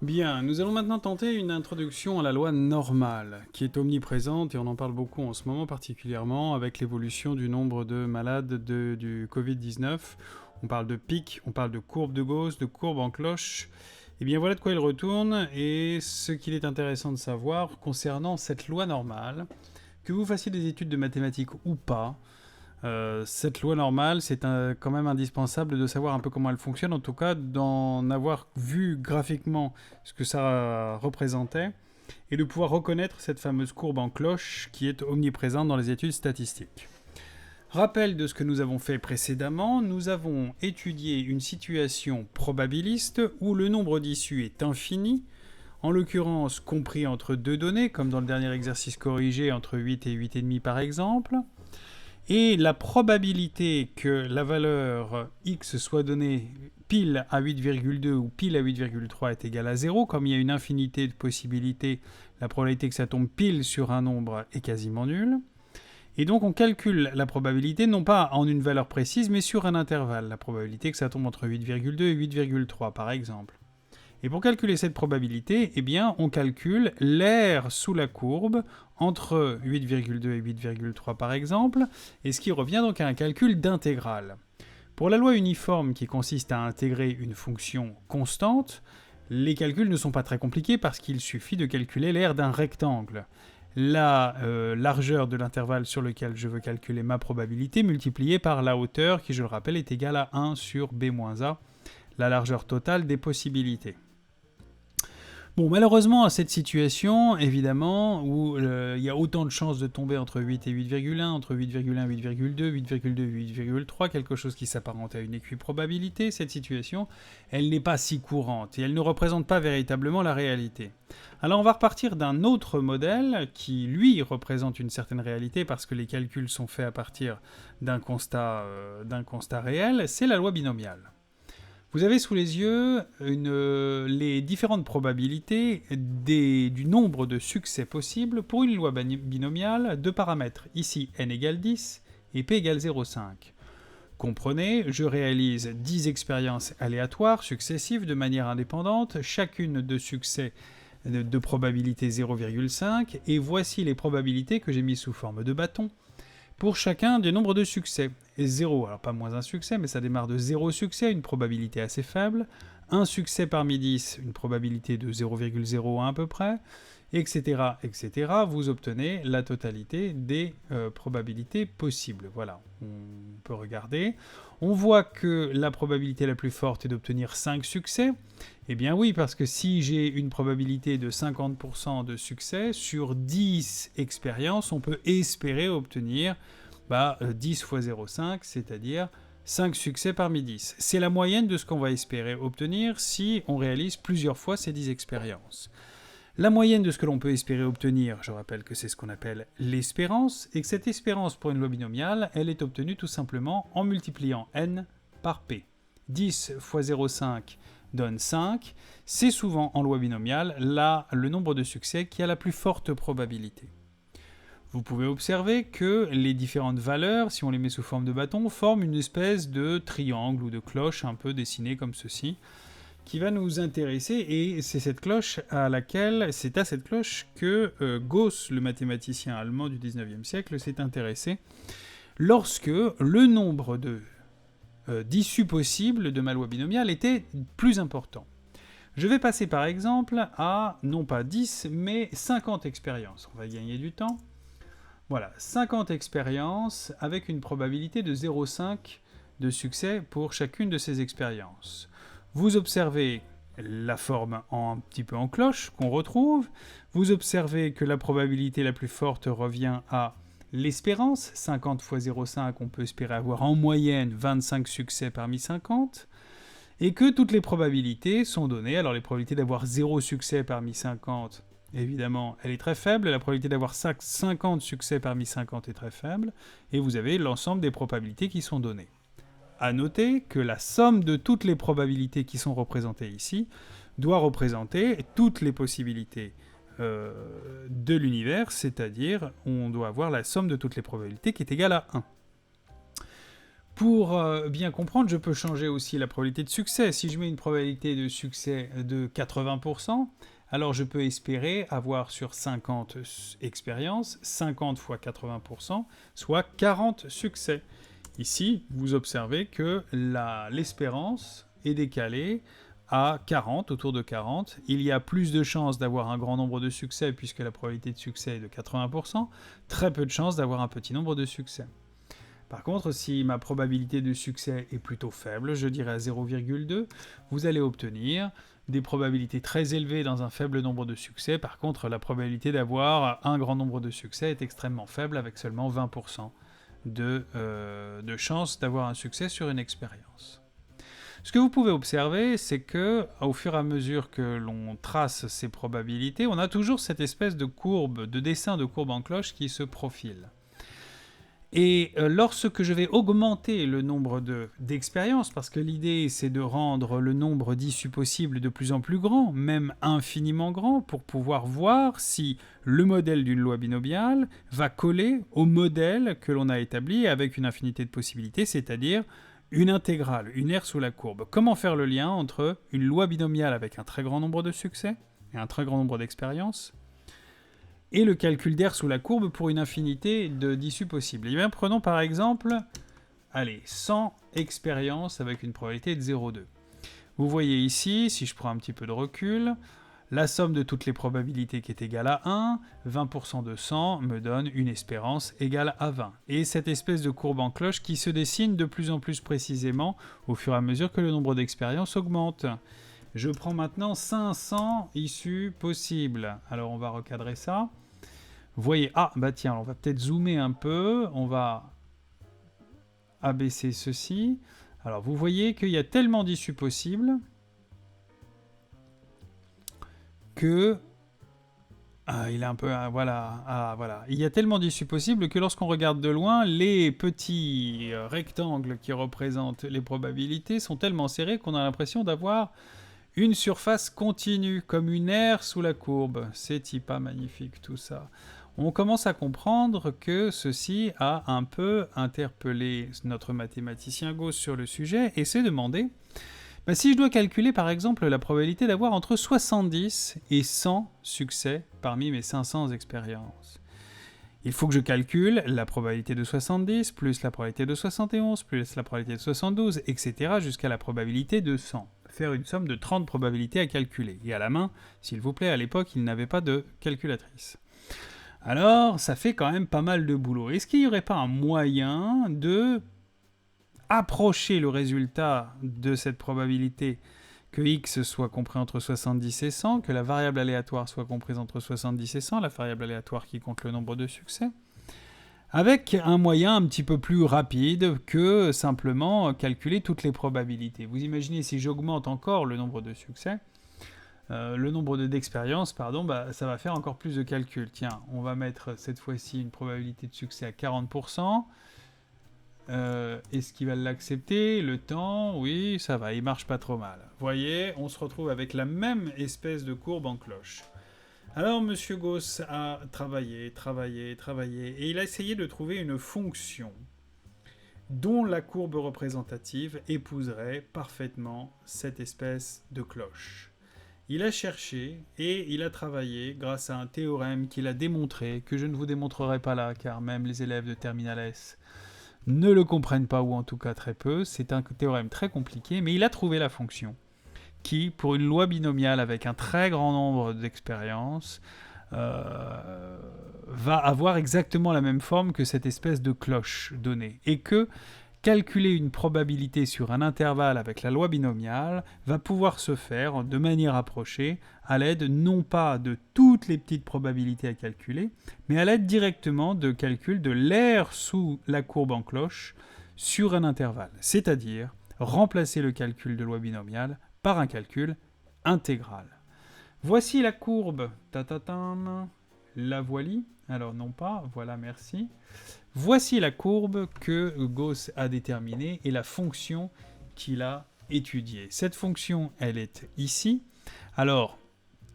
Bien, nous allons maintenant tenter une introduction à la loi normale, qui est omniprésente et on en parle beaucoup en ce moment particulièrement avec l'évolution du nombre de malades du Covid-19. On parle de pic, on parle de courbe de Gauss, de courbe en cloche. Et bien voilà de quoi il retourne et ce qu'il est intéressant de savoir concernant cette loi normale, que vous fassiez des études de mathématiques ou pas, cette loi normale, c'est quand même indispensable de savoir un peu comment elle fonctionne, en tout cas d'en avoir vu graphiquement ce que ça représentait, et de pouvoir reconnaître cette fameuse courbe en cloche qui est omniprésente dans les études statistiques. Rappel de ce que nous avons fait précédemment, nous avons étudié une situation probabiliste où le nombre d'issues est infini, en l'occurrence compris entre deux données, comme dans le dernier exercice corrigé entre 8 et 8,5 par exemple. Et la probabilité que la valeur x soit donnée pile à 8,2 ou pile à 8,3 est égale à 0. Comme il y a une infinité de possibilités, la probabilité que ça tombe pile sur un nombre est quasiment nulle. Et donc on calcule la probabilité non pas en une valeur précise, mais sur un intervalle. La probabilité que ça tombe entre 8,2 et 8,3 par exemple. Et pour calculer cette probabilité, eh bien, on calcule l'air sous la courbe entre 8,2 et 8,3 par exemple, et ce qui revient donc à un calcul d'intégrale. Pour la loi uniforme qui consiste à intégrer une fonction constante, les calculs ne sont pas très compliqués parce qu'il suffit de calculer l'aire d'un rectangle. La largeur de l'intervalle sur lequel je veux calculer ma probabilité multipliée par la hauteur qui, je le rappelle, est égale à 1 sur b-a, la largeur totale des possibilités. Bon, malheureusement, à cette situation, évidemment, où il y a autant de chances de tomber entre 8 et 8,1, entre 8,1 et 8,2, 8,2 et 8,3, quelque chose qui s'apparente à une équiprobabilité, cette situation, elle n'est pas si courante et elle ne représente pas véritablement la réalité. Alors on va repartir d'un autre modèle qui, lui, représente une certaine réalité parce que les calculs sont faits à partir d'un constat réel, c'est la loi binomiale. Vous avez sous les yeux les différentes probabilités du nombre de succès possibles pour une loi binomiale de paramètres. Ici, n égale 10 et p égale 0,5. Comprenez, je réalise 10 expériences aléatoires successives de manière indépendante, chacune de succès de probabilité 0,5, et voici les probabilités que j'ai mises sous forme de bâton pour chacun des nombres de succès. Et 0, alors pas moins un succès, mais ça démarre de 0 succès, une probabilité assez faible, un succès parmi 10, une probabilité de 0,01 à peu près, etc., etc. Vous obtenez la totalité des probabilités possibles. Voilà, on peut regarder. On voit que la probabilité la plus forte est d'obtenir 5 succès. Eh bien oui, parce que si j'ai une probabilité de 50% de succès, sur 10 expériences, on peut espérer obtenir 10 fois 0,5, c'est-à-dire 5 succès parmi 10. C'est la moyenne de ce qu'on va espérer obtenir si on réalise plusieurs fois ces 10 expériences. La moyenne de ce que l'on peut espérer obtenir, je rappelle que c'est ce qu'on appelle l'espérance, et que cette espérance pour une loi binomiale, elle est obtenue tout simplement en multipliant n par p. 10 fois 0,5 donne 5. C'est souvent en loi binomiale le nombre de succès qui a la plus forte probabilité. Vous pouvez observer que les différentes valeurs, si on les met sous forme de bâton, forment une espèce de triangle ou de cloche un peu dessinée comme ceci, qui va nous intéresser, et c'est à cette cloche que Gauss, le mathématicien allemand du 19e siècle, s'est intéressé lorsque le nombre d'issues possibles de ma loi binomiale était plus important. Je vais passer par exemple à, non pas 10, mais 50 expériences. On va gagner du temps. Voilà, 50 expériences avec une probabilité de 0,5 de succès pour chacune de ces expériences. Vous observez la forme un petit peu en cloche qu'on retrouve. Vous observez que la probabilité la plus forte revient à l'espérance. 50 fois 0,5, on peut espérer avoir en moyenne 25 succès parmi 50. Et que toutes les probabilités sont données. Alors les probabilités d'avoir 0 succès parmi 50, évidemment, elle est très faible. La probabilité d'avoir 50 succès parmi 50 est très faible. Et vous avez l'ensemble des probabilités qui sont données. À noter que la somme de toutes les probabilités qui sont représentées ici doit représenter toutes les possibilités de l'univers, c'est-à-dire on doit avoir la somme de toutes les probabilités qui est égale à 1. Pour bien comprendre, je peux changer aussi la probabilité de succès. Si je mets une probabilité de succès de 80%, alors je peux espérer avoir sur 50 expériences, 50 fois 80%, soit 40 succès. Ici, vous observez que l'espérance est décalée à 40, autour de 40. Il y a plus de chances d'avoir un grand nombre de succès puisque la probabilité de succès est de 80%, très peu de chances d'avoir un petit nombre de succès. Par contre, si ma probabilité de succès est plutôt faible, je dirais à 0,2, vous allez obtenir des probabilités très élevées dans un faible nombre de succès. Par contre, la probabilité d'avoir un grand nombre de succès est extrêmement faible, avec seulement 20% de chances d'avoir un succès sur une expérience. Ce que vous pouvez observer, c'est que au fur et à mesure que l'on trace ces probabilités, on a toujours cette espèce de courbe, de dessin de courbe en cloche qui se profile. Et lorsque je vais augmenter le nombre d'expériences, parce que l'idée c'est de rendre le nombre d'issues possibles de plus en plus grand, même infiniment grand, pour pouvoir voir si le modèle d'une loi binomiale va coller au modèle que l'on a établi avec une infinité de possibilités, c'est-à-dire une intégrale, une R sous la courbe. Comment faire le lien entre une loi binomiale avec un très grand nombre de succès et un très grand nombre d'expériences et le calcul d'R sous la courbe pour une infinité d'issues possibles. Et bien, prenons par exemple, 100 expériences avec une probabilité de 0,2. Vous voyez ici, si je prends un petit peu de recul, la somme de toutes les probabilités qui est égale à 1, 20% de 100 me donne une espérance égale à 20. Et cette espèce de courbe en cloche qui se dessine de plus en plus précisément au fur et à mesure que le nombre d'expériences augmente. Je prends maintenant 500 issues possibles. Alors on va recadrer ça. Vous voyez, tiens, on va peut-être zoomer un peu. On va abaisser ceci. Alors vous voyez qu'il y a tellement d'issues possibles que... il est un peu... voilà. Il y a tellement d'issues possibles que lorsqu'on regarde de loin, les petits rectangles qui représentent les probabilités sont tellement serrés qu'on a l'impression d'avoir une surface continue, comme une aire sous la courbe. C'est pas magnifique tout ça. On commence à comprendre que ceci a un peu interpellé notre mathématicien Gauss sur le sujet et s'est demandé, si je dois calculer par exemple la probabilité d'avoir entre 70 et 100 succès parmi mes 500 expériences, il faut que je calcule la probabilité de 70, plus la probabilité de 71, plus la probabilité de 72, etc. jusqu'à la probabilité de 100. Faire une somme de 30 probabilités à calculer. Et à la main, s'il vous plaît, à l'époque, il n'avait pas de calculatrice. Alors, ça fait quand même pas mal de boulot. Est-ce qu'il n'y aurait pas un moyen de approcher le résultat de cette probabilité que x soit compris entre 70 et 100, que la variable aléatoire soit comprise entre 70 et 100, la variable aléatoire qui compte le nombre de succès, avec un moyen un petit peu plus rapide que simplement calculer toutes les probabilités. Vous imaginez si j'augmente encore le nombre de succès, le nombre d'expériences, ça va faire encore plus de calculs. Tiens, on va mettre cette fois-ci une probabilité de succès à 40%. Est-ce qu'il va l'accepter? Le temps, oui, ça va, il marche pas trop mal. Vous voyez, on se retrouve avec la même espèce de courbe en cloche. Alors, M. Gauss a travaillé, et il a essayé de trouver une fonction dont la courbe représentative épouserait parfaitement cette espèce de cloche. Il a cherché et il a travaillé grâce à un théorème qu'il a démontré, que je ne vous démontrerai pas là, car même les élèves de Terminal S ne le comprennent pas, ou en tout cas très peu. C'est un théorème très compliqué, mais il a trouvé la fonction qui, pour une loi binomiale avec un très grand nombre d'expériences, va avoir exactement la même forme que cette espèce de cloche donnée. Et que calculer une probabilité sur un intervalle avec la loi binomiale va pouvoir se faire de manière approchée à l'aide non pas de toutes les petites probabilités à calculer, mais à l'aide directement de calcul de l'aire sous la courbe en cloche sur un intervalle. C'est-à-dire remplacer le calcul de loi binomiale par un calcul intégral. Voici la courbe. La voici. Alors non pas, voilà, merci. Voici la courbe que Gauss a déterminée et la fonction qu'il a étudiée. Cette fonction, elle est ici. Alors,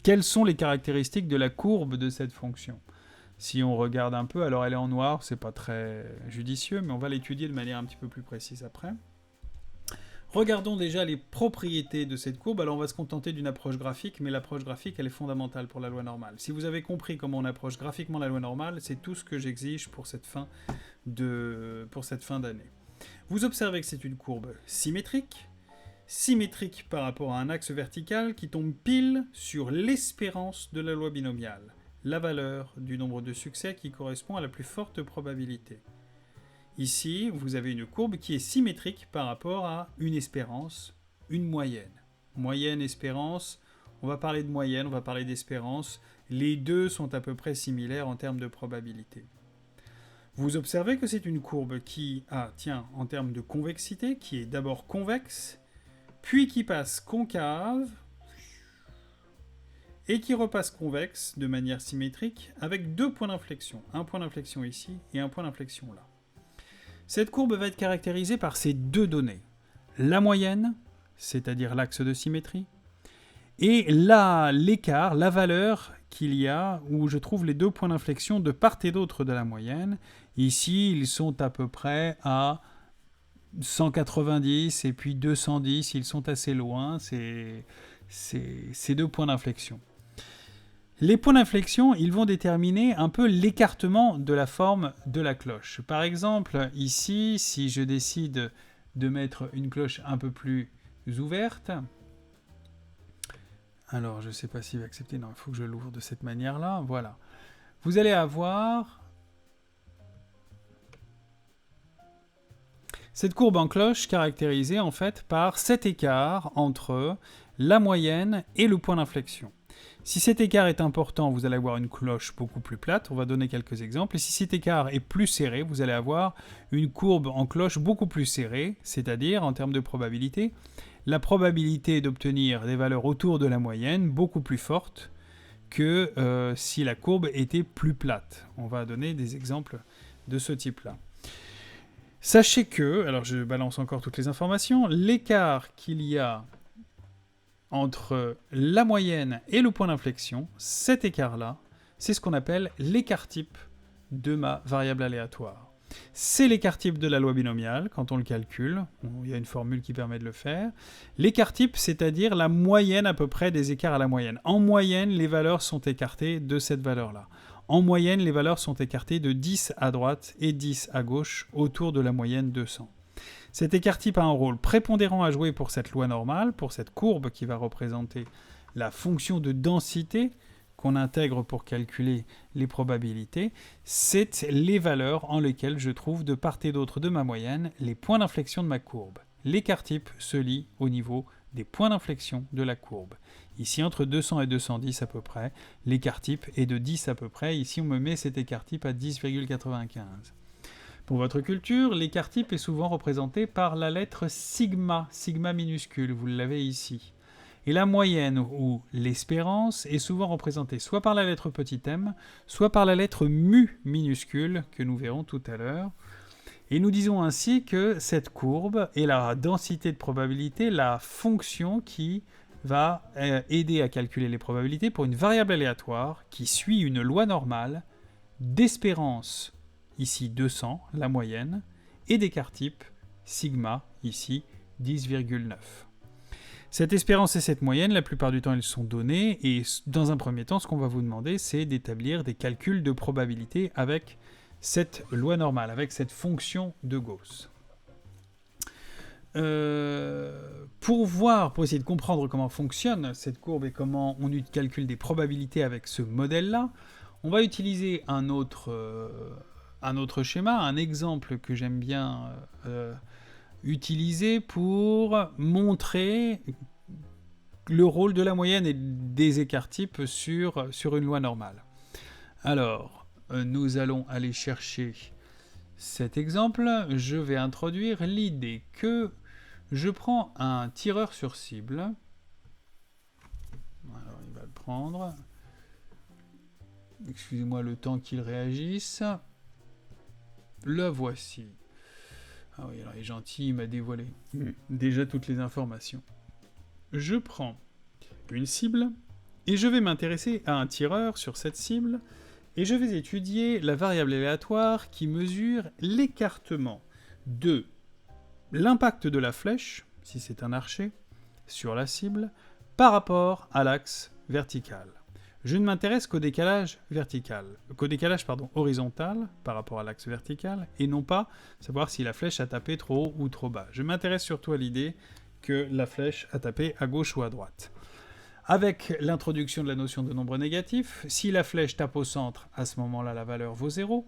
quelles sont les caractéristiques de la courbe de cette fonction ? Si on regarde un peu, alors elle est en noir, c'est pas très judicieux, mais on va l'étudier de manière un petit peu plus précise après. Regardons déjà les propriétés de cette courbe. Alors on va se contenter d'une approche graphique, mais l'approche graphique, elle est fondamentale pour la loi normale. Si vous avez compris comment on approche graphiquement la loi normale, c'est tout ce que j'exige pour cette fin d'année. Vous observez que c'est une courbe symétrique par rapport à un axe vertical qui tombe pile sur l'espérance de la loi binomiale, la valeur du nombre de succès qui correspond à la plus forte probabilité. Ici, vous avez une courbe qui est symétrique par rapport à une espérance, une moyenne. Moyenne, espérance, on va parler de moyenne, on va parler d'espérance. Les deux sont à peu près similaires en termes de probabilité. Vous observez que c'est une courbe qui a, en termes de convexité, qui est d'abord convexe, puis qui passe concave, et qui repasse convexe de manière symétrique avec deux points d'inflexion. Un point d'inflexion ici et un point d'inflexion là. Cette courbe va être caractérisée par ces deux données. La moyenne, c'est-à-dire l'axe de symétrie, et l'écart, la valeur qu'il y a où je trouve les deux points d'inflexion de part et d'autre de la moyenne. Ici, ils sont à peu près à 190 et puis 210, ils sont assez loin, ces deux points d'inflexion. Les points d'inflexion, ils vont déterminer un peu l'écartement de la forme de la cloche. Par exemple, ici, si je décide de mettre une cloche un peu plus ouverte, alors je ne sais pas s'il va accepter, non, il faut que je l'ouvre de cette manière-là, voilà. Vous allez avoir cette courbe en cloche caractérisée en fait par cet écart entre la moyenne et le point d'inflexion. Si cet écart est important, vous allez avoir une cloche beaucoup plus plate, on va donner quelques exemples, et si cet écart est plus serré, vous allez avoir une courbe en cloche beaucoup plus serrée, c'est-à-dire, en termes de probabilité, la probabilité d'obtenir des valeurs autour de la moyenne beaucoup plus forte que si la courbe était plus plate. On va donner des exemples de ce type-là. Sachez que, alors je balance encore toutes les informations, l'écart qu'il y a entre la moyenne et le point d'inflexion, cet écart-là, c'est ce qu'on appelle l'écart type de ma variable aléatoire. C'est l'écart type de la loi binomiale, quand on le calcule, il y a une formule qui permet de le faire. L'écart type, c'est-à-dire la moyenne à peu près des écarts à la moyenne. En moyenne, les valeurs sont écartées de cette valeur-là. En moyenne, les valeurs sont écartées de 10 à droite et 10 à gauche, autour de la moyenne 200. Cet écart type a un rôle prépondérant à jouer pour cette loi normale, pour cette courbe qui va représenter la fonction de densité qu'on intègre pour calculer les probabilités. C'est les valeurs en lesquelles je trouve de part et d'autre de ma moyenne les points d'inflexion de ma courbe. L'écart type se lit au niveau des points d'inflexion de la courbe. Ici, entre 200 et 210 à peu près, l'écart type est de 10 à peu près. Ici, on me met cet écart type à 10,95. Pour votre culture, l'écart type est souvent représenté par la lettre sigma, sigma minuscule, vous l'avez ici. Et la moyenne ou l'espérance est souvent représentée soit par la lettre petit m, soit par la lettre mu minuscule, que nous verrons tout à l'heure. Et nous disons ainsi que cette courbe est la densité de probabilité, la fonction qui va aider à calculer les probabilités pour une variable aléatoire qui suit une loi normale d'espérance, ici 200, la moyenne, et d'écart type, sigma, ici 10,9. Cette espérance et cette moyenne, la plupart du temps, elles sont données, et dans un premier temps, ce qu'on va vous demander, c'est d'établir des calculs de probabilité avec cette loi normale, avec cette fonction de Gauss. Pour essayer de comprendre comment fonctionne cette courbe et comment on calcule des probabilités avec ce modèle-là, on va utiliser un autre schéma, un exemple que j'aime bien utiliser pour montrer le rôle de la moyenne et des écarts types sur une loi normale. Alors, nous allons aller chercher cet exemple. Je vais introduire l'idée que je prends un tireur sur cible. Alors, il va le prendre. Excusez-moi le temps qu'il réagisse. Le voici. Ah oui, alors il est gentil, il m'a dévoilé déjà toutes les informations. Je prends une cible et je vais m'intéresser à un tireur sur cette cible Et je vais étudier la variable aléatoire qui mesure l'écartement de l'impact de la flèche, si c'est un archer, sur la cible, par rapport à l'axe vertical. Je ne m'intéresse qu'au décalage horizontal par rapport à l'axe vertical, et non pas savoir si la flèche a tapé trop haut ou trop bas. Je m'intéresse surtout à l'idée que la flèche a tapé à gauche ou à droite. Avec l'introduction de la notion de nombre négatif, si la flèche tape au centre, à ce moment-là, la valeur vaut 0.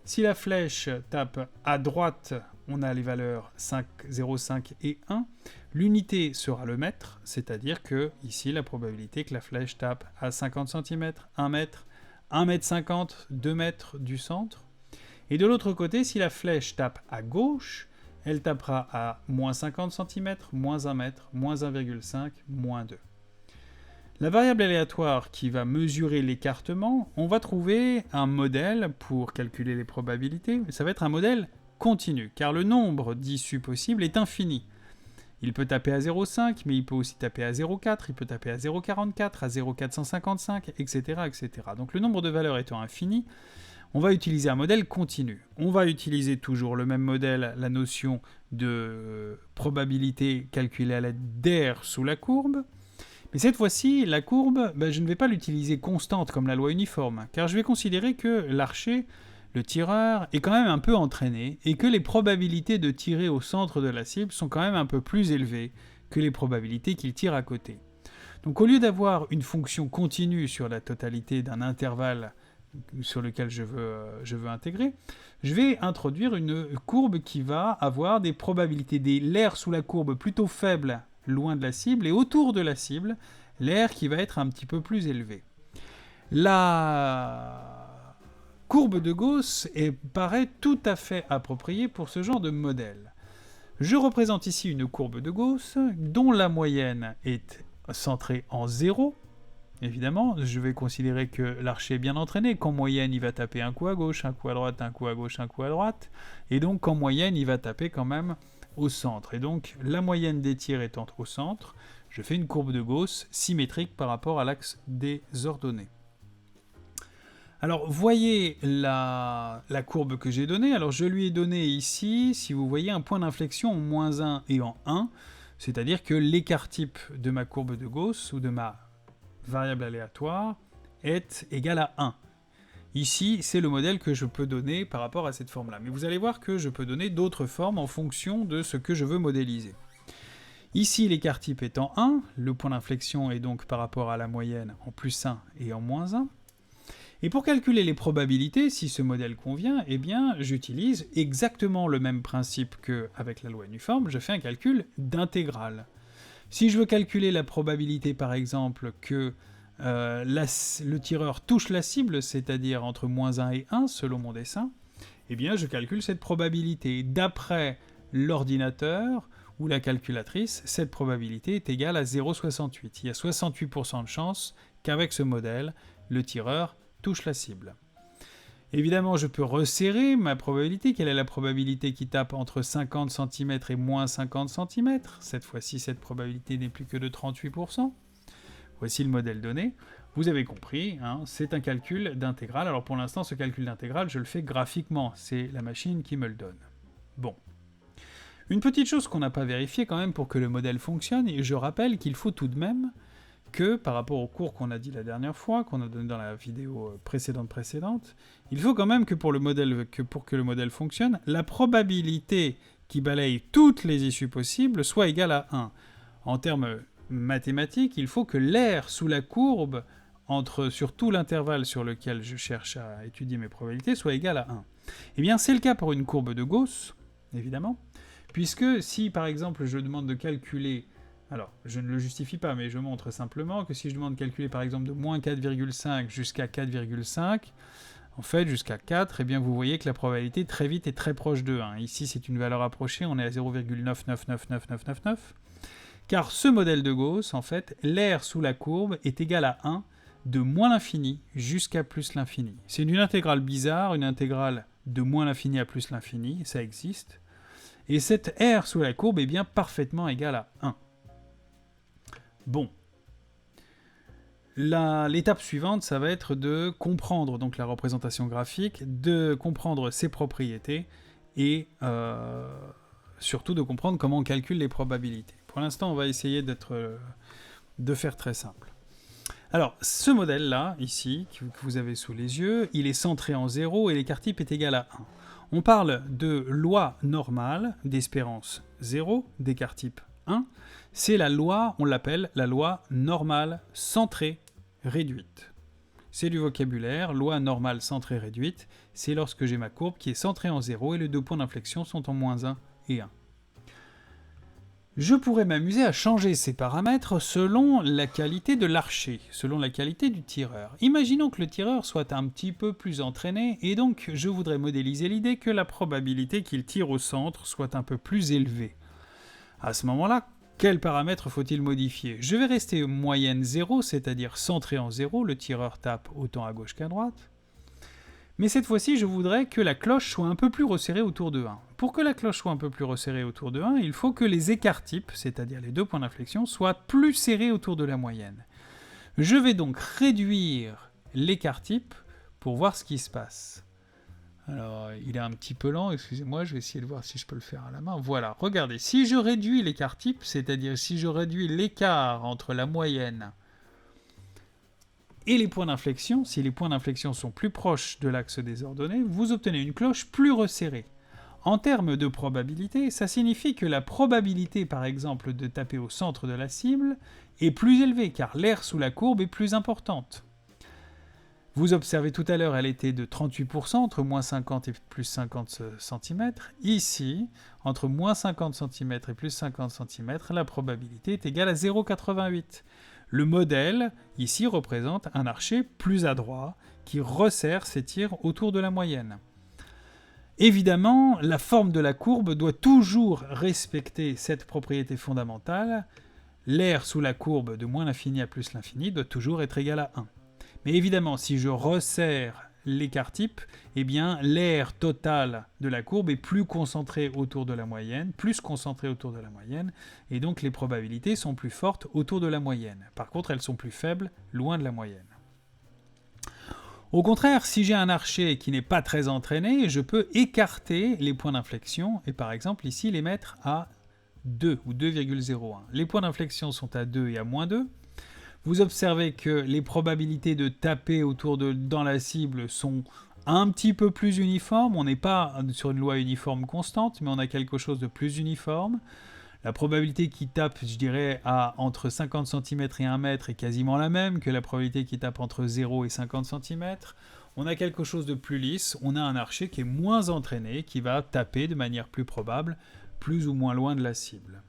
Si la flèche tape à droite, on a les valeurs 5, 0, 5 et 1. L'unité sera le mètre, c'est-à-dire que, ici, la probabilité que la flèche tape à 50 cm, 1 mètre, 1 mètre 50, 2 mètres du centre. Et de l'autre côté, si la flèche tape à gauche, elle tapera à moins 50 cm, moins 1 mètre, moins 1,5, moins 2. La variable aléatoire qui va mesurer l'écartement, on va trouver un modèle pour calculer les probabilités. Ça va être un modèle continu, car le nombre d'issues possibles est infini. Il peut taper à 0,5, mais il peut aussi taper à 0,4, il peut taper à 0,44, à 0,455, etc., etc. Donc le nombre de valeurs étant infini, on va utiliser un modèle continu. On va utiliser toujours le même modèle, la notion de probabilité calculée à l'aide d'air sous la courbe. Mais cette fois-ci, la courbe, je ne vais pas l'utiliser constante comme la loi uniforme, car je vais considérer que l'archer, le tireur, est quand même un peu entraîné, et que les probabilités de tirer au centre de la cible sont quand même un peu plus élevées que les probabilités qu'il tire à côté. Donc au lieu d'avoir une fonction continue sur la totalité d'un intervalle sur lequel je veux intégrer, je vais introduire une courbe qui va avoir des probabilités l'air sous la courbe plutôt faible loin de la cible, et autour de la cible, l'air qui va être un petit peu plus élevé. La courbe de Gauss paraît tout à fait appropriée pour ce genre de modèle. Je représente ici une courbe de Gauss dont la moyenne est centrée en 0. Évidemment, je vais considérer que l'archer est bien entraîné, qu'en moyenne il va taper un coup à gauche, un coup à droite, un coup à gauche, un coup à droite, et donc qu'en moyenne il va taper quand même au centre. Et donc, la moyenne des tirs étant au centre, je fais une courbe de Gauss symétrique par rapport à l'axe des ordonnées. Alors, voyez la courbe que j'ai donnée. Alors, je lui ai donné ici, si vous voyez, un point d'inflexion en moins 1 et en 1, c'est-à-dire que l'écart type de ma courbe de Gauss, ou de ma variable aléatoire, est égal à 1. Ici, c'est le modèle que je peux donner par rapport à cette forme-là. Mais vous allez voir que je peux donner d'autres formes en fonction de ce que je veux modéliser. Ici, l'écart type étant 1, le point d'inflexion est donc par rapport à la moyenne en plus 1 et en moins 1. Et pour calculer les probabilités, si ce modèle convient, eh bien, j'utilise exactement le même principe qu'avec la loi uniforme, je fais un calcul d'intégrale. Si je veux calculer la probabilité, par exemple, que le tireur touche la cible, c'est-à-dire entre moins 1 et 1, selon mon dessin, eh bien, je calcule cette probabilité. D'après l'ordinateur ou la calculatrice, cette probabilité est égale à 0,68. Il y a 68% de chance qu'avec ce modèle, le tireur touche la cible. Évidemment, je peux resserrer ma probabilité. Quelle est la probabilité qui tape entre 50 cm et moins 50 cm? Cette fois-ci, cette probabilité n'est plus que de 38%. Voici le modèle donné. Vous avez compris, c'est un calcul d'intégrale. Alors pour l'instant, ce calcul d'intégrale, je le fais graphiquement. C'est la machine qui me le donne. Bon. Une petite chose qu'on n'a pas vérifiée quand même pour que le modèle fonctionne, et je rappelle qu'il faut tout de même que, par rapport au cours qu'on a dit la dernière fois, qu'on a donné dans la vidéo précédente, il faut quand même que pour que le modèle fonctionne, la probabilité qui balaye toutes les issues possibles soit égale à 1. En termes mathématiques, il faut que l'air sous la courbe, sur tout l'intervalle sur lequel je cherche à étudier mes probabilités, soit égal à 1. Eh bien, c'est le cas pour une courbe de Gauss, évidemment, puisque si, par exemple, je demande de calculer... Alors, je ne le justifie pas, mais je montre simplement que si je demande de calculer, par exemple, de moins 4,5 jusqu'à 4,5, en fait, jusqu'à 4, eh bien, vous voyez que la probabilité, très vite, est très proche de 1. Ici, c'est une valeur approchée, on est à 0,999999. Car ce modèle de Gauss, en fait, l'air sous la courbe est égal à 1 de moins l'infini jusqu'à plus l'infini. C'est une intégrale bizarre, une intégrale de moins l'infini à plus l'infini, ça existe. Et cette R sous la courbe est bien parfaitement égale à 1. Bon. L'étape suivante, ça va être de comprendre donc la représentation graphique, de comprendre ses propriétés et surtout de comprendre comment on calcule les probabilités. Pour l'instant, on va essayer de faire très simple. Alors, ce modèle-là, ici, que vous avez sous les yeux, il est centré en 0 et l'écart type est égal à 1. On parle de loi normale d'espérance 0, d'écart type 1. C'est la loi, on l'appelle la loi normale centrée réduite. C'est du vocabulaire, loi normale centrée réduite, c'est lorsque j'ai ma courbe qui est centrée en 0 et les deux points d'inflexion sont en moins 1 et 1. Je pourrais m'amuser à changer ces paramètres selon la qualité de l'archer, selon la qualité du tireur. Imaginons que le tireur soit un petit peu plus entraîné, et donc je voudrais modéliser l'idée que la probabilité qu'il tire au centre soit un peu plus élevée. À ce moment-là, quels paramètres faut-il modifier ? Je vais rester moyenne 0, c'est-à-dire centré en 0, le tireur tape autant à gauche qu'à droite. Mais cette fois-ci, je voudrais que la cloche soit un peu plus resserrée autour de 1. Pour que la cloche soit un peu plus resserrée autour de 1, il faut que les écarts types, c'est-à-dire les deux points d'inflexion, soient plus serrés autour de la moyenne. Je vais donc réduire l'écart type pour voir ce qui se passe. Alors, il est un petit peu lent, excusez-moi, je vais essayer de voir si je peux le faire à la main. Voilà, regardez, si je réduis l'écart type, c'est-à-dire si je réduis l'écart entre la moyenne et les points d'inflexion, si les points d'inflexion sont plus proches de l'axe des ordonnées, vous obtenez une cloche plus resserrée. En termes de probabilité, ça signifie que la probabilité, par exemple, de taper au centre de la cible est plus élevée, car l'air sous la courbe est plus importante. Vous observez tout à l'heure, elle était de 38%, entre moins 50 et plus 50 cm. Ici, entre moins 50 cm et plus 50 cm, la probabilité est égale à 0,88. Le modèle, ici, représente un archer plus adroit qui resserre ses tirs autour de la moyenne. Évidemment, la forme de la courbe doit toujours respecter cette propriété fondamentale. L'air sous la courbe de moins l'infini à plus l'infini doit toujours être égal à 1. Mais évidemment, si je resserre l'écart type, eh bien, l'air total de la courbe est plus concentré autour de la moyenne, et donc les probabilités sont plus fortes autour de la moyenne. Par contre, elles sont plus faibles loin de la moyenne. Au contraire, si j'ai un archer qui n'est pas très entraîné, je peux écarter les points d'inflexion, et par exemple ici les mettre à 2 ou 2,01. Les points d'inflexion sont à 2 et à moins 2. Vous observez que les probabilités de taper dans la cible sont un petit peu plus uniformes. On n'est pas sur une loi uniforme constante, mais on a quelque chose de plus uniforme. La probabilité qui tape, je dirais, entre 50 cm et 1 mètre est quasiment la même que la probabilité qui tape entre 0 et 50 cm. On a quelque chose de plus lisse. On a un archer qui est moins entraîné, qui va taper de manière plus probable, plus ou moins loin de la cible.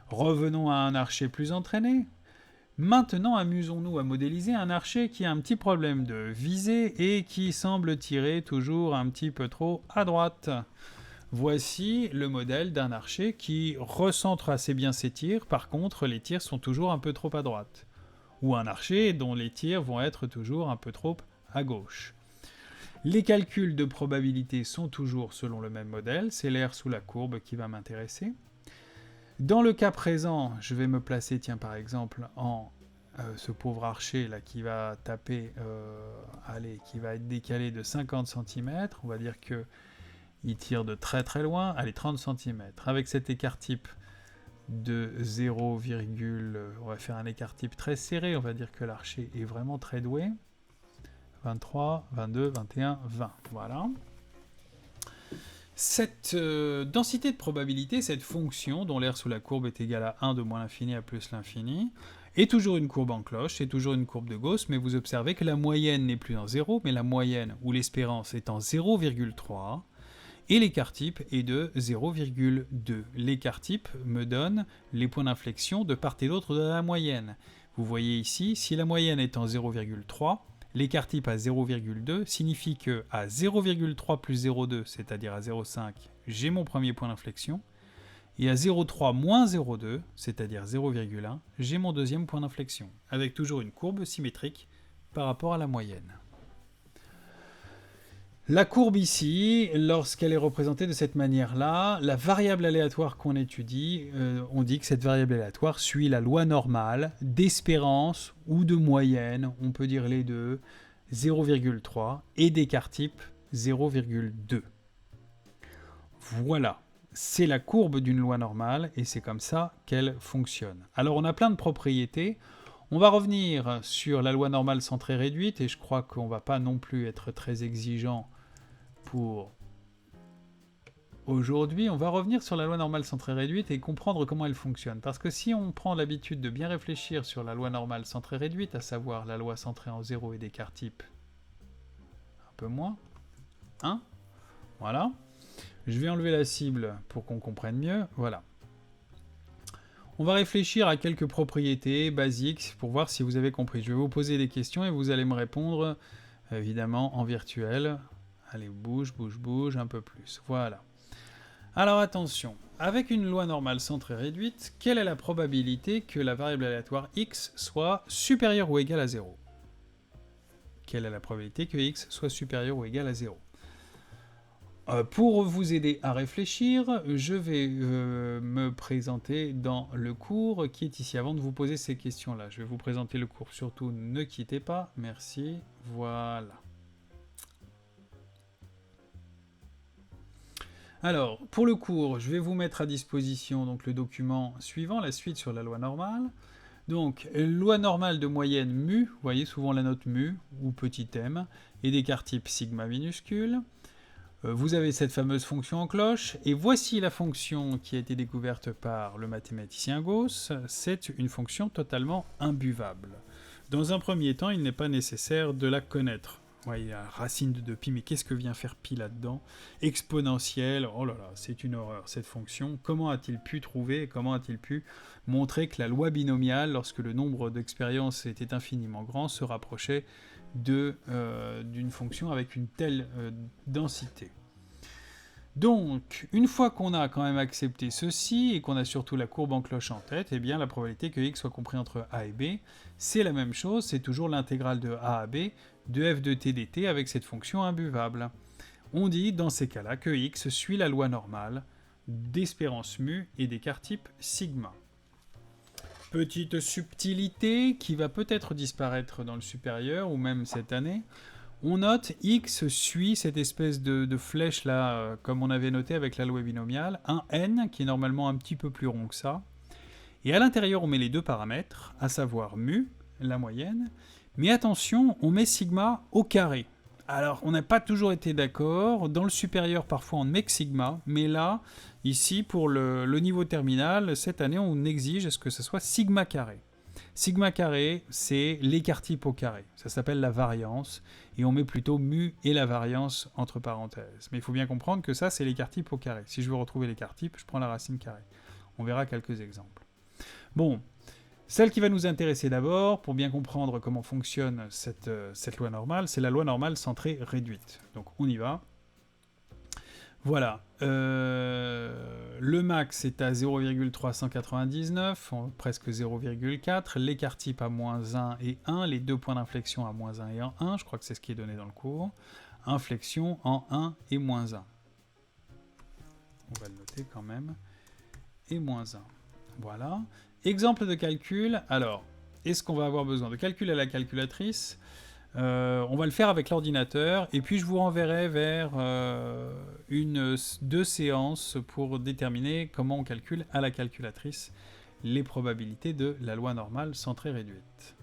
Revenons à un archer plus entraîné. Maintenant, amusons-nous à modéliser un archer qui a un petit problème de visée et qui semble tirer toujours un petit peu trop à droite. Voici le modèle d'un archer qui recentre assez bien ses tirs, par contre les tirs sont toujours un peu trop à droite. Ou un archer dont les tirs vont être toujours un peu trop à gauche. Les calculs de probabilité sont toujours selon le même modèle, c'est l'air sous la courbe qui va m'intéresser. Dans le cas présent, je vais me placer, par exemple, en ce pauvre archer là qui va taper, qui va être décalé de 50 cm. On va dire qu'il tire de très très loin, 30 cm. Avec cet écart type de 0, on va faire un écart type très serré, on va dire que l'archer est vraiment très doué. 23, 22, 21, 20. Voilà. Cette densité de probabilité, cette fonction dont l'air sous la courbe est égal à 1 de moins l'infini à plus l'infini, est toujours une courbe en cloche, c'est toujours une courbe de Gauss, mais vous observez que la moyenne n'est plus en 0, mais la moyenne ou l'espérance est en 0,3, et l'écart type est de 0,2. L'écart type me donne les points d'inflexion de part et d'autre de la moyenne. Vous voyez ici, si la moyenne est en 0,3, l'écart type à 0,2 signifie que à 0,3 plus 0,2, c'est-à-dire à 0,5, j'ai mon premier point d'inflexion, et à 0,3 moins 0,2, c'est-à-dire 0,1, j'ai mon deuxième point d'inflexion, avec toujours une courbe symétrique par rapport à la moyenne. La courbe ici, lorsqu'elle est représentée de cette manière-là, la variable aléatoire qu'on étudie, on dit que cette variable aléatoire suit la loi normale d'espérance ou de moyenne, on peut dire les deux, 0,3 et d'écart type 0,2. Voilà, c'est la courbe d'une loi normale et c'est comme ça qu'elle fonctionne. Alors on a plein de propriétés. On va revenir sur la loi normale centrée réduite et je crois qu'on ne va pas non plus être très exigeant pour aujourd'hui. On va revenir sur la loi normale centrée réduite et comprendre comment elle fonctionne. Parce que si on prend l'habitude de bien réfléchir sur la loi normale centrée réduite, à savoir la loi centrée en 0 et d'écart type un peu moins, 1, voilà. Je vais enlever la cible pour qu'on comprenne mieux, voilà. On va réfléchir à quelques propriétés basiques pour voir si vous avez compris. Je vais vous poser des questions et vous allez me répondre, évidemment, en virtuel. Allez, bouge, bouge, bouge, un peu plus. Voilà. Alors attention, avec une loi normale centrée réduite, quelle est la probabilité que la variable aléatoire x soit supérieure ou égale à 0 ? Quelle est la probabilité que x soit supérieur ou égal à 0 ? Pour vous aider à réfléchir, je vais me présenter dans le cours qui est ici. Avant de vous poser ces questions-là, je vais vous présenter le cours. Surtout, ne quittez pas. Merci. Voilà. Alors, pour le cours, je vais vous mettre à disposition donc, le document suivant, la suite sur la loi normale. Donc, loi normale de moyenne mu, vous voyez souvent la note mu ou petit m, et d'écart type sigma minuscule. Vous avez cette fameuse fonction en cloche, et voici la fonction qui a été découverte par le mathématicien Gauss. C'est une fonction totalement imbuvable. Dans un premier temps, il n'est pas nécessaire de la connaître. Ouais, il y a racine de pi, mais qu'est-ce que vient faire pi là-dedans ? Exponentielle, oh là là, c'est une horreur cette fonction. Comment a-t-il pu trouver, comment a-t-il pu montrer que la loi binomiale, lorsque le nombre d'expériences était infiniment grand, se rapprochait d'une fonction avec une telle densité. Donc, une fois qu'on a quand même accepté ceci, et qu'on a surtout la courbe en cloche en tête, eh bien la probabilité que x soit compris entre a et b, c'est la même chose, c'est toujours l'intégrale de a à b de f de t dt avec cette fonction imbuvable. On dit dans ces cas-là que x suit la loi normale d'espérance mu et d'écart type sigma. Petite subtilité qui va peut-être disparaître dans le supérieur ou même cette année. On note x suit cette espèce de flèche là, comme on avait noté avec la loi binomiale, un n qui est normalement un petit peu plus rond que ça. Et à l'intérieur, on met les deux paramètres, à savoir mu, la moyenne. Mais attention, on met sigma au carré. Alors, on n'a pas toujours été d'accord. Dans le supérieur, parfois, on met que sigma. Mais là, ici, pour le niveau terminal, cette année, on exige que ce soit sigma carré. Sigma carré, c'est l'écart type au carré. Ça s'appelle la variance. Et on met plutôt mu et la variance entre parenthèses. Mais il faut bien comprendre que ça, c'est l'écart type au carré. Si je veux retrouver l'écart type, je prends la racine carrée. On verra quelques exemples. Bon. Celle qui va nous intéresser d'abord, pour bien comprendre comment fonctionne cette loi normale, c'est la loi normale centrée réduite. Donc on y va. Voilà. Le max est à 0,399, presque 0,4. L'écart type à moins 1 et 1. Les deux points d'inflexion à moins 1 et en 1. Je crois que c'est ce qui est donné dans le cours. Inflexion en 1 et moins 1. On va le noter quand même. Et moins 1. Voilà. Exemple de calcul, alors, est-ce qu'on va avoir besoin de calcul à la calculatrice ? On va le faire avec l'ordinateur, et puis je vous renverrai vers deux séances pour déterminer comment on calcule à la calculatrice les probabilités de la loi normale centrée réduite.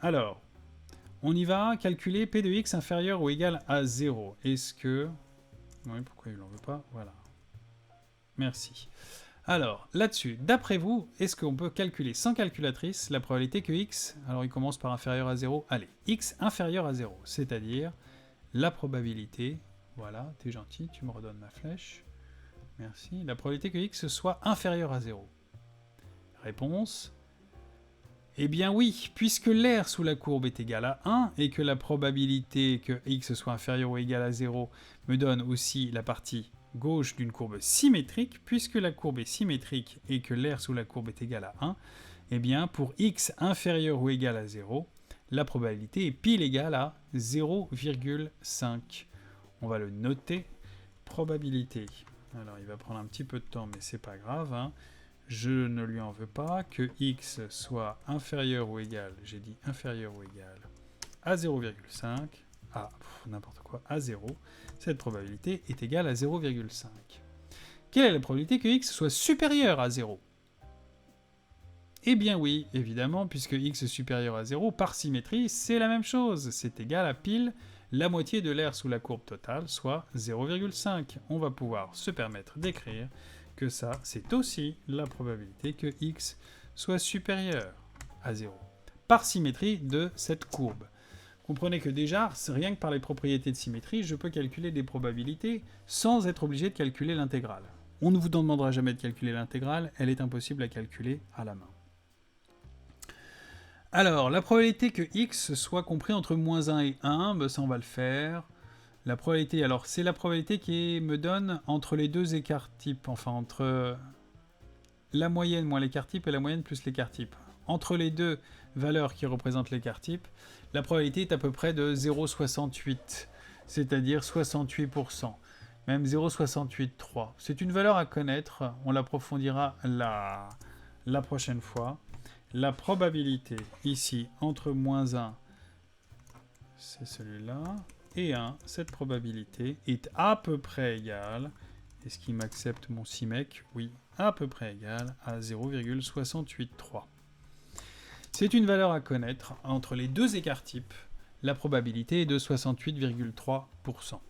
Alors, on y va, calculer P de x inférieur ou égal à 0. Est-ce que... Oui, pourquoi il n'en veut pas ? Voilà. Merci. Alors, là-dessus, d'après vous, est-ce qu'on peut calculer sans calculatrice la probabilité que x, alors il commence par inférieur à 0, allez, x inférieur à 0, c'est-à-dire la probabilité, voilà, t'es gentil, tu me redonnes ma flèche, merci, la probabilité que x soit inférieur à 0. Réponse, eh bien oui, puisque l'air sous la courbe est égal à 1, et que la probabilité que x soit inférieur ou égal à 0 me donne aussi la partie gauche d'une courbe symétrique, puisque la courbe est symétrique et que l'air sous la courbe est égal à 1, eh bien pour x inférieur ou égal à 0, la probabilité est pile égale à 0,5. On va le noter. Probabilité. Alors, il va prendre un petit peu de temps, mais c'est pas grave, hein. Je ne lui en veux pas. Que x soit inférieur ou égal, j'ai dit inférieur ou égal, à 0,5, n'importe quoi, à 0. Cette probabilité est égale à 0,5. Quelle est la probabilité que x soit supérieur à 0 ? Eh bien oui, évidemment, puisque x est supérieur à 0, par symétrie, c'est la même chose. C'est égal à pile la moitié de l'aire sous la courbe totale, soit 0,5. On va pouvoir se permettre d'écrire que ça, c'est aussi la probabilité que x soit supérieur à 0. Par symétrie de cette courbe. Comprenez que déjà, rien que par les propriétés de symétrie, je peux calculer des probabilités sans être obligé de calculer l'intégrale. On ne vous demandera jamais de calculer l'intégrale, elle est impossible à calculer à la main. Alors, la probabilité que x soit compris entre moins 1 et 1, ça on va le faire. La probabilité, alors c'est la probabilité qui me donne entre les deux écarts types, enfin entre la moyenne moins l'écart type et la moyenne plus l'écart type. Entre les deux valeurs qui représentent l'écart type, la probabilité est à peu près de 0,68, c'est-à-dire 68%, même 0,683. C'est une valeur à connaître, on l'approfondira la prochaine fois. La probabilité ici entre moins 1, c'est celui-là, et 1, cette probabilité est à peu près égale, est-ce qu'il m'accepte mon CIMEC ? Oui, à peu près égale à 0,683. C'est une valeur à connaître. Entre les deux écarts types, la probabilité est de 68,3%.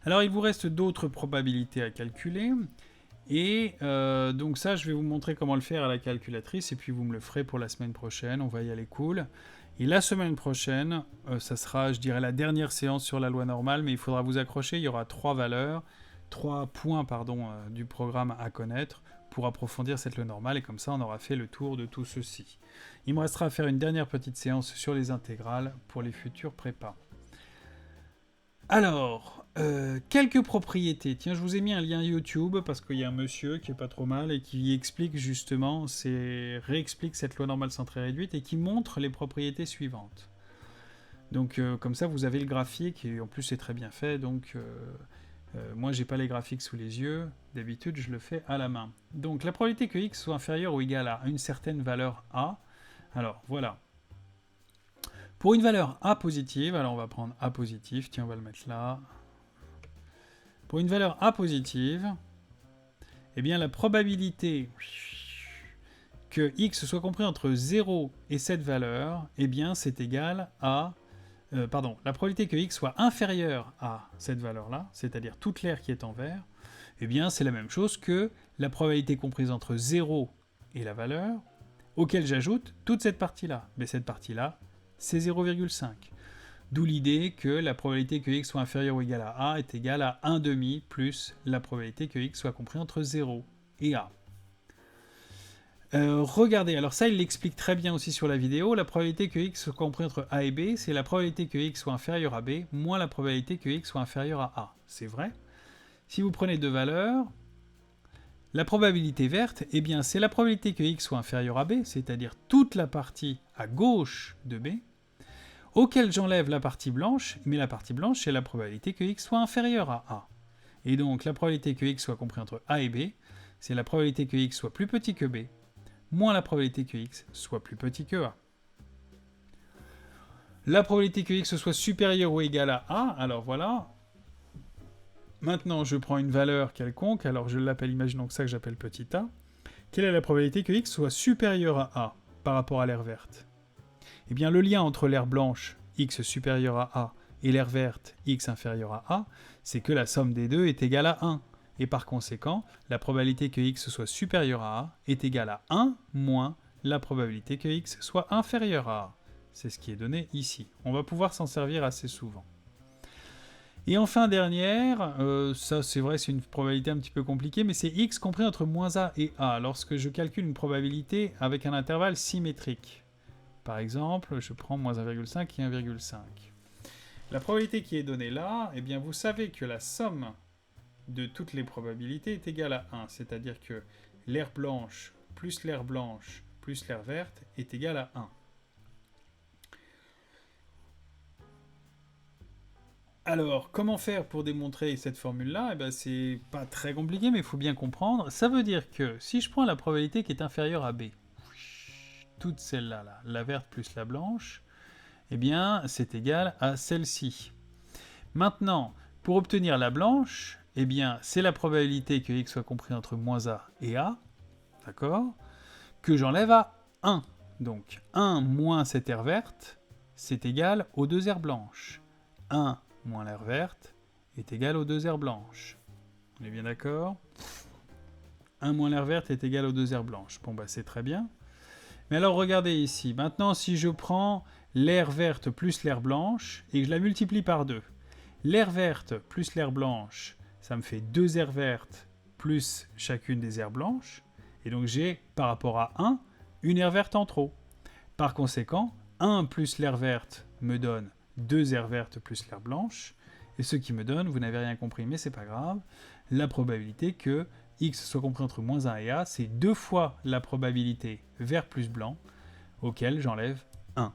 Alors il vous reste d'autres probabilités à calculer. Et donc ça, je vais vous montrer comment le faire à la calculatrice, et puis vous me le ferez pour la semaine prochaine, on va y aller cool. Et la semaine prochaine, ça sera, je dirais, la dernière séance sur la loi normale, mais il faudra vous accrocher, il y aura 3 points du programme à connaître pour approfondir cette loi normale, et comme ça on aura fait le tour de tout ceci. Il me restera à faire une dernière petite séance sur les intégrales pour les futurs prépas. Alors, quelques propriétés. Tiens, je vous ai mis un lien YouTube parce qu'il y a un monsieur qui est pas trop mal et qui explique justement, réexplique cette loi normale centrée réduite et qui montre les propriétés suivantes. Donc, comme ça, vous avez le graphique et en plus c'est très bien fait. Donc, moi, j'ai pas les graphiques sous les yeux. D'habitude, je le fais à la main. Donc, la probabilité que x soit inférieur ou égal à une certaine valeur a. Alors, voilà. Pour une valeur A positive, alors on va prendre A positif, tiens on va le mettre là. Pour une valeur A positive, eh bien la probabilité que x soit compris entre 0 et cette valeur, eh bien c'est égal à... la probabilité que x soit inférieur à cette valeur-là, c'est-à-dire toute l'aire qui est en vert, eh bien c'est la même chose que la probabilité comprise entre 0 et la valeur, auquel j'ajoute toute cette partie-là. Mais cette partie-là, c'est 0,5. D'où l'idée que la probabilité que x soit inférieur ou égal à a est égale à 1,5 plus la probabilité que x soit compris entre 0 et a. Regardez, alors ça il l'explique très bien aussi sur la vidéo, la probabilité que x soit compris entre a et b, c'est la probabilité que x soit inférieur à b, moins la probabilité que x soit inférieur à a. C'est vrai. Si vous prenez deux valeurs, la probabilité verte, eh bien c'est la probabilité que x soit inférieur à b, c'est-à-dire toute la partie à gauche de b, auquel j'enlève la partie blanche, mais la partie blanche c'est la probabilité que x soit inférieur à a. Et donc la probabilité que x soit compris entre a et b, c'est la probabilité que x soit plus petit que b, moins la probabilité que x soit plus petit que a. La probabilité que x soit supérieur ou égal à a, alors voilà. Maintenant, je prends une valeur quelconque, alors je l'appelle, imaginons que ça que j'appelle petit a. Quelle est la probabilité que x soit supérieur à a par rapport à l'aire verte ? Eh bien, le lien entre l'aire blanche, x supérieur à a, et l'aire verte, x inférieur à a, c'est que la somme des deux est égale à 1. Et par conséquent, la probabilité que x soit supérieur à a est égale à 1 moins la probabilité que x soit inférieur à a. C'est ce qui est donné ici. On va pouvoir s'en servir assez souvent. Et enfin, dernière, ça c'est vrai, c'est une probabilité un petit peu compliquée, mais c'est x compris entre moins a et a, lorsque je calcule une probabilité avec un intervalle symétrique. Par exemple, je prends moins 1,5 et 1,5. La probabilité qui est donnée là, eh bien vous savez que la somme de toutes les probabilités est égale à 1, c'est-à-dire que l'aire blanche plus l'aire verte est égale à 1. Alors, comment faire pour démontrer cette formule-là? Eh ben, c'est pas très compliqué, mais il faut bien comprendre. Ça veut dire que si je prends la probabilité qui est inférieure à B, toute celle-là, là, la verte plus la blanche, eh bien, c'est égal à celle-ci. Maintenant, pour obtenir la blanche, eh bien, c'est la probabilité que x soit compris entre moins a et a, d'accord, que j'enlève à 1. Donc, 1 moins cette aire verte, c'est égal aux deux aires blanches. 1 moins l'aire verte est égal aux deux aires blanches. On est bien d'accord? 1 moins l'aire verte est égal aux deux aires blanches. Bon, bah c'est très bien. Mais alors, regardez ici. Maintenant, si je prends l'aire verte plus l'aire blanche et que je la multiplie par 2, l'aire verte plus l'aire blanche, ça me fait 2 aires vertes plus chacune des aires blanches. Et donc, j'ai, par rapport à 1, une aire verte en trop. Par conséquent, 1 plus l'aire verte me donne 2 aires vertes plus l'aire blanche, et ce qui me donne, vous n'avez rien compris mais c'est pas grave, la probabilité que x soit compris entre moins 1 et a, c'est 2 fois la probabilité vert plus blanc, auquel j'enlève 1.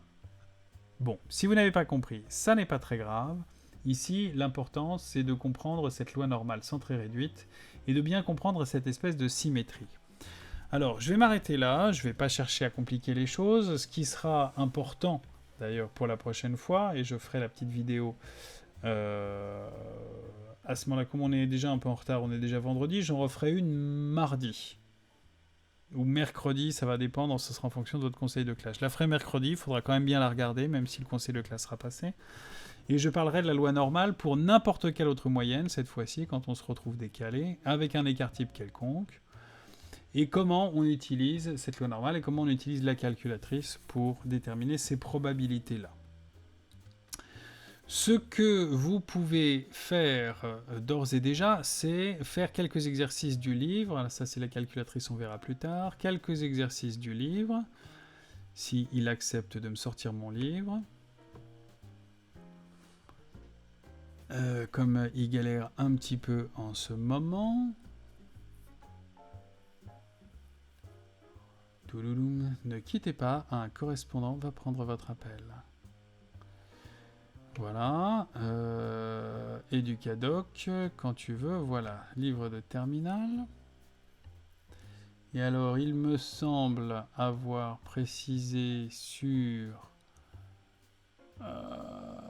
Bon, si vous n'avez pas compris, ça n'est pas très grave. Ici, l'important, c'est de comprendre cette loi normale centrée réduite, et de bien comprendre cette espèce de symétrie. Alors, je vais m'arrêter là, je ne vais pas chercher à compliquer les choses. Ce qui sera important, d'ailleurs, pour la prochaine fois, et je ferai la petite vidéo à ce moment-là, comme on est déjà un peu en retard, on est déjà vendredi, j'en referai une mardi. Ou mercredi, ça va dépendre, ce sera en fonction de votre conseil de classe. Je la ferai mercredi, il faudra quand même bien la regarder, même si le conseil de classe sera passé. Et je parlerai de la loi normale pour n'importe quelle autre moyenne, cette fois-ci, quand on se retrouve décalé, avec un écart type quelconque. Et comment on utilise cette loi normale et comment on utilise la calculatrice pour déterminer ces probabilités-là. Ce que vous pouvez faire d'ores et déjà, c'est faire quelques exercices du livre. Alors ça, c'est la calculatrice, on verra plus tard. Quelques exercices du livre, s'il accepte de me sortir mon livre. Comme il galère un petit peu en ce moment. Toulouloum, ne quittez pas, un correspondant va prendre votre appel. Voilà, Educadoc, quand tu veux, voilà, livre de terminal. Et alors, il me semble avoir précisé sur... alors,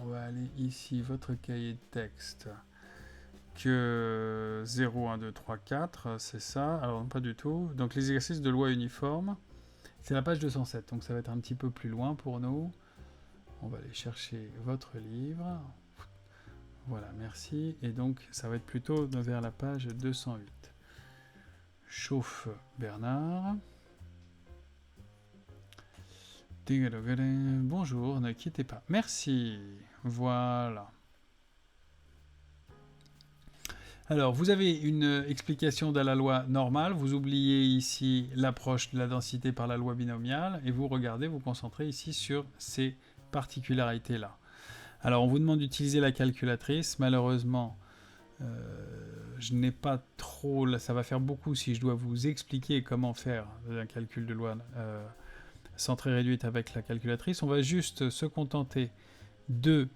on va aller ici, votre cahier de texte, que 0, 1, 2, 3, 4, c'est ça. Alors, pas du tout. Donc, les exercices de loi uniforme. C'est la page 207, donc ça va être un petit peu plus loin pour nous. On va aller chercher votre livre. Voilà, merci. Et donc, ça va être plutôt vers la page 208. Chauffe Bernard. Bonjour, ne quittez pas. Merci. Voilà. Alors, vous avez une explication de la loi normale, vous oubliez ici l'approche de la densité par la loi binomiale, et vous regardez, vous concentrez ici sur ces particularités-là. Alors, on vous demande d'utiliser la calculatrice, malheureusement, je n'ai pas trop, là, ça va faire beaucoup si je dois vous expliquer comment faire un calcul de loi centrée réduite avec la calculatrice. On va juste se contenter de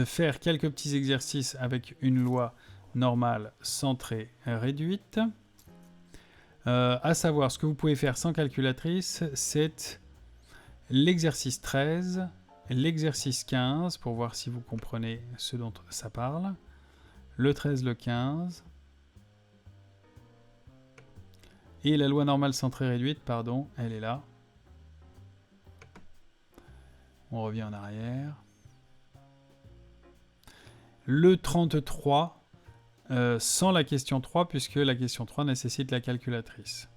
faire quelques petits exercices avec une loi normale centrée réduite. À savoir, ce que vous pouvez faire sans calculatrice, c'est l'exercice 13, l'exercice 15, pour voir si vous comprenez ce dont ça parle, le 13, le 15, et la loi normale centrée réduite, pardon, elle est là. On revient en arrière. Le 33, sans la question 3, puisque la question 3 nécessite la calculatrice.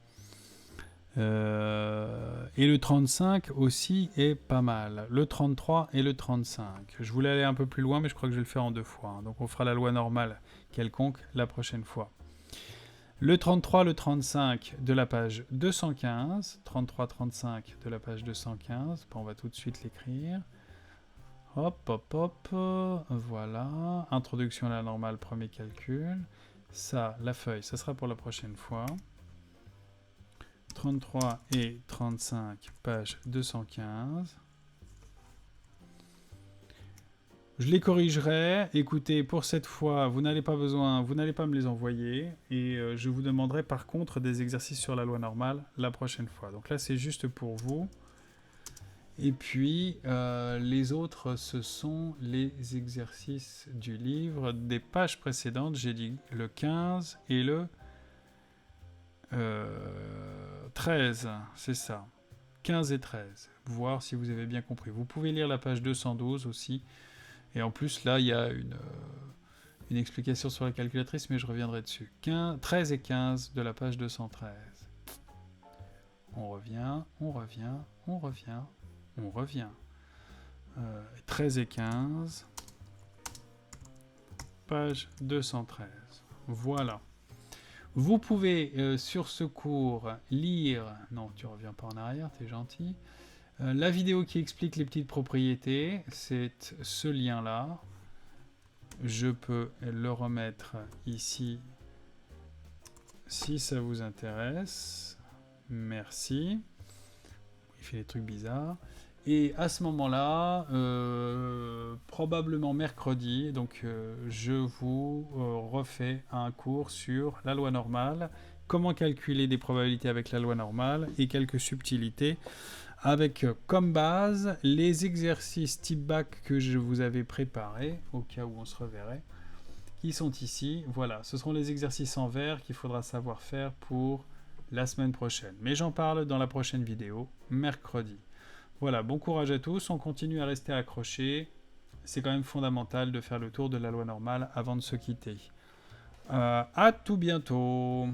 Et le 35 aussi est pas mal. Le 33 et le 35. Je voulais aller un peu plus loin, mais je crois que je vais le faire en deux fois. Donc on fera la loi normale quelconque la prochaine fois. Le 33, le 35 de la page 215. 33-35 de la page 215. Bon, on va tout de suite l'écrire. Hop, hop, hop, voilà. Introduction à la normale, premier calcul. Ça, la feuille, ça sera pour la prochaine fois. 33 et 35, page 215. Je les corrigerai. Écoutez, pour cette fois, vous n'allez pas me les envoyer. Et je vous demanderai par contre des exercices sur la loi normale la prochaine fois. Donc là, c'est juste pour vous. Et puis, les autres, ce sont les exercices du livre des pages précédentes. J'ai dit le 15 et le 13, c'est ça. 15 et 13. Voir si vous avez bien compris. Vous pouvez lire la page 212 aussi. Et en plus, là, il y a une explication sur la calculatrice, mais je reviendrai dessus. 13 et 15 de la page 213. On revient, on revient, on revient, on revient. 13 et 15, page 213. Voilà. Vous pouvez, sur ce cours, lire... Non, tu reviens pas en arrière, t'es gentil. La vidéo qui explique les petites propriétés, c'est ce lien-là. Je peux le remettre ici si ça vous intéresse. Merci. Il fait des trucs bizarres. Et à ce moment-là, probablement mercredi, donc je vous refais un cours sur la loi normale, comment calculer des probabilités avec la loi normale et quelques subtilités, avec comme base les exercices type bac que je vous avais préparés, au cas où on se reverrait, qui sont ici. Voilà, ce seront les exercices en vert qu'il faudra savoir faire pour la semaine prochaine. Mais j'en parle dans la prochaine vidéo, mercredi. Voilà, bon courage à tous, on continue à rester accrochés. C'est quand même fondamental de faire le tour de la loi normale avant de se quitter. À tout bientôt.